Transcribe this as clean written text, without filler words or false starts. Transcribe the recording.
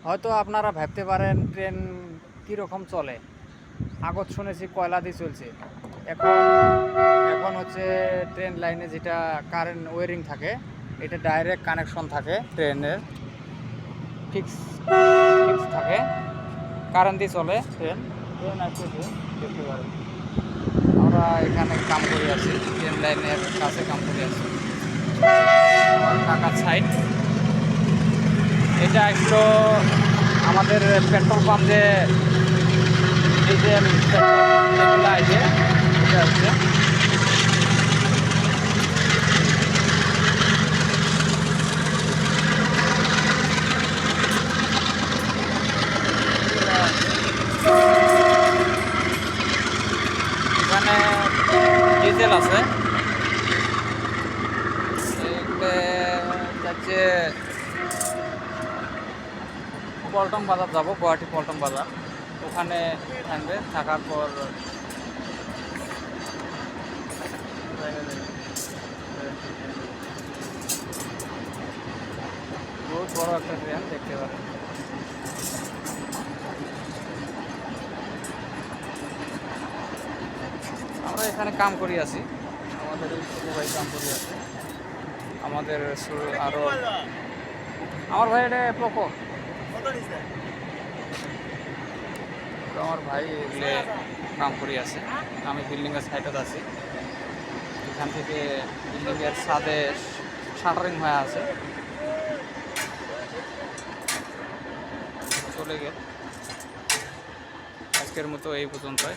হয়তো আপনারা ভাবতে পারেন ট্রেন কীরকম চলে। আগত শুনেছি কয়লা দিয়ে চলছে। এখন এখন হচ্ছে ট্রেন লাইনে যেটা কারেন্ট ওয়ারিং থাকে, এটা ডাইরেক্ট কানেকশন থাকে ট্রেনের, ফিক্স ফিক্স থাকে, কারেন্ট দিয়ে চলে ট্রেন। ট্রেন আসতেছে, দেখতে পারেন। আমরা এখানে কাম করে আছি, ট্রেন লাইনের কাছে কাম করে আছি। আমার কাকার সাইড এটা একটু আমাদের পেট্রোল পাম্প যে ডিজেল যেগুলো আছে, এটা হচ্ছে এখানে ডিজেল আছে। এগুলো যাচ্ছে পল্টন বাজার যাব, গুয়াহাটি পল্টন বাজার। ওখানে থাকবে, থাকার পর বহুত বড় একটা ট্রেন দেখতে পারেন। আমরা এখানে কাম করি আছি, আমাদের ছোটো ভাই কাম করি আছে। আমাদের আরও আমার ভাই এটা পোকো, তো আমার ভাই এগুলো কাম করি আছে। আমি বিল্ডিংয়ের সাইডত আছি। এখান থেকে বিল্ডিংয়ের ছাদে শাটারিং হয়ে আছে, চলে গেল। আজকের মতো এই পর্যন্তই।